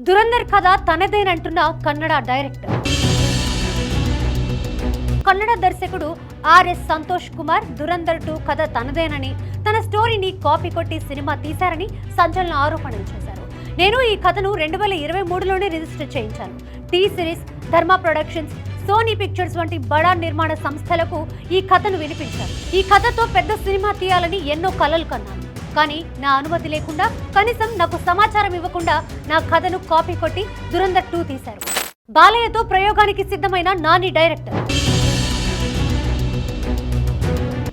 దురంధర్ కథ తనదేనంటున్న కన్నడ డైరెక్టర్. కన్నడ దర్శకుడు ఆర్ఎస్ సంతోష్ కుమార్ దురంధర్ 2 కథ తనదేనని, తన స్టోరీని కాపీ కొట్టి సినిమా తీశారని సంచలన ఆరోపణలు చేశారు. నేను ఈ కథను 2023లోనే రిజిస్టర్ చేయించాను. టీ సిరీస్, ధర్మ ప్రొడక్షన్స్, సోనీ పిక్చర్స్ వంటి బడా నిర్మాణ సంస్థలకు ఈ కథను వినిపించాను. ఈ కథతో పెద్ద సినిమా తీయాలని ఎన్నో కలలు కన్నాను. కానీ నా అనుమతి లేకుండా, కనీసం నాకు సమాచారం ఇవ్వకుండా నా కథను కాపీ కొట్టి దురంధర్ 2 తీశారు. బాలయ్యతో ప్రయోగానికి సిద్ధమైన నాని డైరెక్టర్.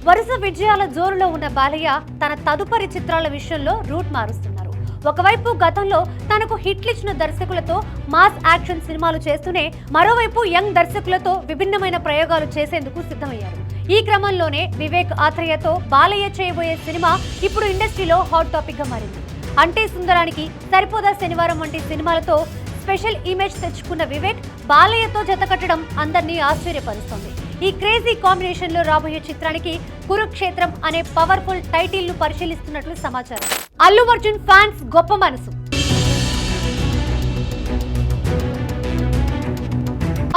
వరుస విజయాల జోరులో ఉన్న బాలయ్య తన తదుపరి చిత్రాల విషయంలో రూట్ మారుస్తున్నారు. ఒకవైపు గతంలో తనకు హిట్లిచ్చిన దర్శకులతో మాస్ యాక్షన్ సినిమాలు చేస్తూనే, మరోవైపు యంగ్ దర్శకులతో విభిన్నమైన ప్రయోగాలు చేసేందుకు సిద్ధమయ్యారు. ఈ క్రమంలోనే వివేక్ ఆత్రేయతో బాలయ్య చేయబోయే సినిమా ఇప్పుడు ఇండస్ట్రీలో హాట్ టాపిక్ గా మారింది. అంటే సుందరానికి, సరిపోదా శనివారం వంటి సినిమాలతో స్పెషల్ ఇమేజ్ తెచ్చుకున్న వివేక్ బాలయ్యతో జతకట్టడం అందరినీ ఆశ్చర్యపరుస్తోంది. ఈ క్రేజీ కాంబినేషన్ లో రాబోయే చిత్రానికి కురుక్షేత్రం అనే పవర్ఫుల్ టైటిల్ ను పరిశీలిస్తున్నట్లు సమాచారం. అల్లు అర్జున్ ఫ్యాన్స్ గొప్ప మనసు.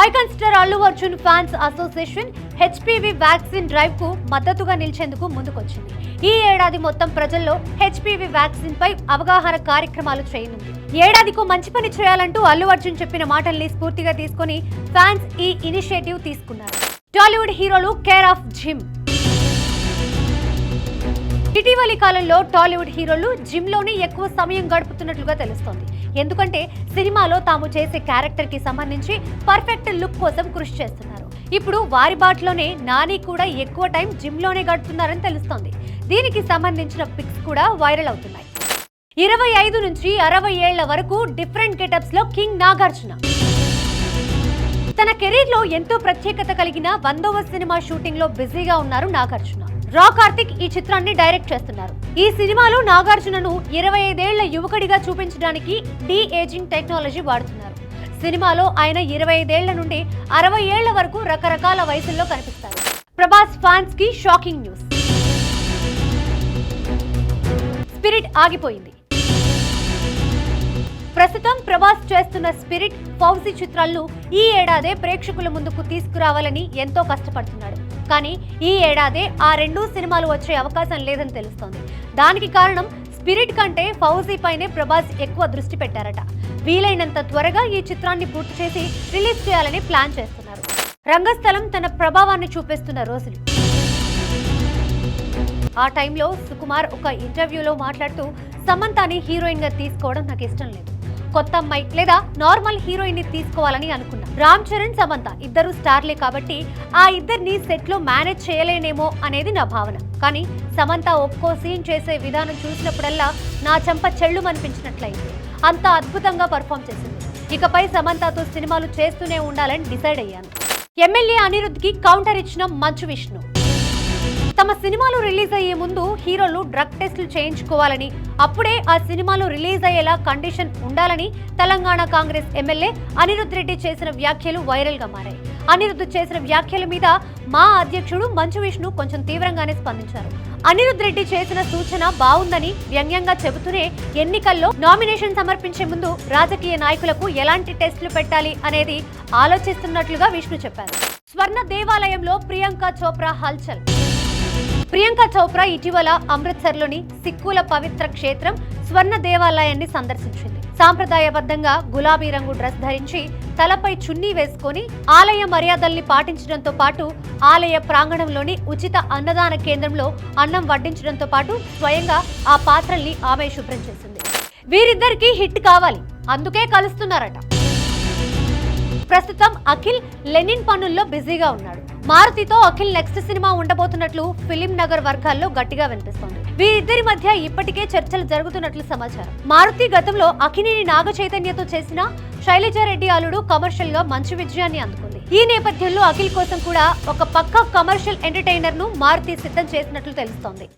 Icon star Allu Arjun fans association HPV vaccine drive కు మద్దతుగా నిలిచేందుకు ముందుకొచ్చింది. ఈ ఏడాది మొత్తం ప్రజల్లో హెచ్పివి వ్యాక్సిన్ పై అవగాహన కార్యక్రమాలు చేయనుంది. ఏడాదికు మంచి పని చేయాలంటూ అల్లు అర్జున్ చెప్పిన మాటల్ని స్ఫూర్తిగా తీసుకుని ఫ్యాన్స్ ఈ ఇనిషియేటివ్ తీసుకున్నారు. టాలీవుడ్ హీరోలు కేర్ ఆఫ్ జిమ్. ఇటీవలి కాలంలో టాలీవుడ్ హీరోలు జిమ్ లోనే ఎక్కువ సమయం గడుపుతున్నట్లుగా తెలుస్తోంది. ఎందుకంటే సినిమాలో తాము చేసే క్యారెక్టర్ కి సంబంధించి పర్ఫెక్ట్ లుక్ కోసం కృషి చేస్తున్నారు. ఇప్పుడు వారి బాటలోనే నాని కూడా ఎక్కువ టైం జిమ్ లోనే గడుపుతున్నారని తెలుస్తోంది. దీనికి సంబంధించిన పిక్స్ కూడా వైరల్ అవుతున్నాయి. 25 నుంచి 60 ఏళ్ల వరకు డిఫరెంట్ గెటప్స్ లో కింగ్ నాగార్జున. తన కెరీర్ లో ఎంతో ప్రత్యేకత కలిగిన 100వ సినిమా షూటింగ్ లో బిజీగా ఉన్నారు నాగార్జున. రా కార్తిక్ ఈ చిత్రాన్ని డైరెక్ట్ చేస్తున్నారు. ఈ సినిమాలో నాగార్జునను 25 ఏళ్ల యువకుడిగా చూపించడానికి డి ఏజింగ్ టెక్నాలజీ వాడుతున్నారు. సినిమాలో ఆయన 25 ఏళ్ల నుండి 60 ఏళ్ల వరకు రకరకాల వయసుల్లో కనిపిస్తారు. ప్రభాస్ ఫ్యాన్స్ కి షాకింగ్ న్యూస్. స్పిరిట్ ఆగిపోయింది. ప్రస్తుతం ప్రభాస్ చేస్తున్న స్పిరిట్, ఫౌజీ చిత్రాలను ఈ ఏడాదే ప్రేక్షకుల ముందుకు తీసుకురావాలని ఎంతో కష్టపడుతున్నాడు. కానీ ఈ ఏడాదే ఆ 2 సినిమాలు వచ్చే అవకాశం లేదని తెలుస్తోంది. దానికి కారణం స్పిరిట్ కంటే ఫౌజీ పైనే ప్రభాస్ ఎక్కువ దృష్టి పెట్టారట. వీలైనంత త్వరగా ఈ చిత్రాన్ని పూర్తి చేసి రిలీజ్ చేయాలని ప్లాన్ చేస్తున్నారు. రంగస్థలం తన ప్రభావాన్ని చూపిస్తున్న రోజులు. ఆ టైంలో సుకుమార్ ఒక ఇంటర్వ్యూలో మాట్లాడుతూ, సమంతాని హీరోయిన్ గా తీసుకోవడం నాకు ఇష్టం లేదు, కొత్త అమ్మాయి లేదా నార్మల్ హీరోయిన్ ని తీసుకోవాలని అనుకున్నా. రామ్ చరణ్, సమంత ఇద్దరు స్టార్లే కాబట్టి ఆ ఇద్దరిని సెట్ లో మేనేజ్ చేయలేనేమో అనేది నా భావన. కానీ సమంత ఒక్కో సీన్ చేసే విధానం చూసినప్పుడల్లా నా చెంప చెళ్ళుమనిపించినట్లయింది. అంత అద్భుతంగా పర్ఫామ్ చేసింది. ఇకపై సమంతతో సినిమాలు చేస్తూనే ఉండాలని డిసైడ్ అయ్యాను. ఎమ్మెల్యే అనిరుద్ధ్ కి కౌంటర్ ఇచ్చిన మంచు విష్ణు. తమ సినిమాలు రిలీజ్ అయ్యే ముందు హీరోలు డ్రగ్ టెస్టులు చేయించుకోవాలని, అప్పుడే ఆ సినిమాలు రిలీజ్ అయ్యేలా కండిషన్ ఉండాలని తెలంగాణ కాంగ్రెస్ ఎమ్మెల్యే అనిరుద్ధ్ రెడ్డి చేసిన వ్యాఖ్యలు వైరల్ గా మారాయి. అనిరుద్ధ్ చేసిన వ్యాఖ్యల మీద మా అధ్యక్షుడు మంచు విష్ణు కొంచెం తీవ్రంగానే స్పందించారు. అనిరుద్ధ్ రెడ్డి చేసిన సూచన బాగుందని వ్యంగ్యంగా చెబుతూనే, ఎన్నికల్లో నామినేషన్ సమర్పించే ముందు రాజకీయ నాయకులకు ఎలాంటి టెస్టులు పెట్టాలి అనేది ఆలోచిస్తున్నట్లుగా విష్ణు చెప్పారు. స్వర్ణ దేవాలయంలో ప్రియాంక చోప్రా హల్చల్. ప్రియాంక చోప్రా ఇటీవల అమృత్సర్లోని సిక్కుల పవిత్ర క్షేత్రం స్వర్ణ దేవాలయాన్ని సందర్శించింది. సాంప్రదాయబద్ధంగా గులాబీ రంగు డ్రెస్ ధరించి, తలపై చున్నీ వేసుకొని ఆలయ మర్యాదల్ని పాటించడంతో పాటు ఆలయ ప్రాంగణంలోని ఉచిత అన్నదాన కేంద్రంలో అన్నం వడ్డించడంతో పాటు స్వయంగా ఆ పాత్రల్ని ఆమె శుభ్రం చేసింది. వీరిద్దరికీ హిట్ కావాలి, అందుకే కలుస్తున్నారట. ప్రస్తుతం అఖిల్ లెనిన్ పనుల్లో బిజీగా ఉన్నాడు. మారుతితో అఖిల్ నెక్స్ట్ సినిమా ఉండబోతున్నట్లు ఫిలిం నగర్ వర్గాల్లో గట్టిగా వినిపిస్తోంది. వీరిద్దరి మధ్య ఇప్పటికే చర్చలు జరుగుతున్నట్లు సమాచారం. మారుతి గతంలో అఖినేని నాగ చైతన్యతో చేసిన శైలజారెడ్డి అల్లుడు కమర్షియల్ గా మంచి విజయాన్ని అందుకుంది. ఈ నేపథ్యంలో అఖిల్ కోసం కూడా ఒక పక్కా కమర్షియల్ ఎంటర్టైనర్ ను మారుతి సిద్ధం చేసినట్లు తెలుస్తోంది.